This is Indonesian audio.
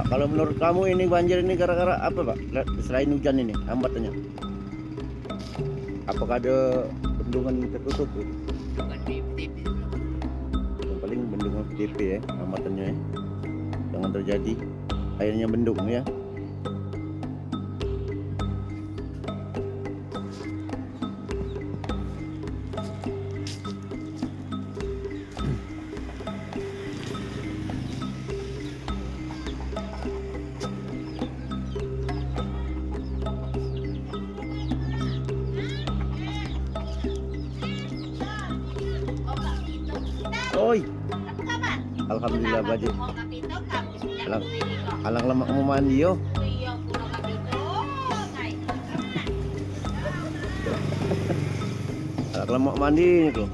Pak, kalau menurut kamu ini banjir ini gara-gara apa Pak? Selain hujan ini hambatannya, apakah ada bendungan tertutup gitu? Bukan di Yang paling bendungan PDP ya hambatannya ya. Jangan terjadi airnya bendung ya. Oi, alhamdulillah baju. Alang lemak mau mandi yo. Alang lemak mandi nih tuh.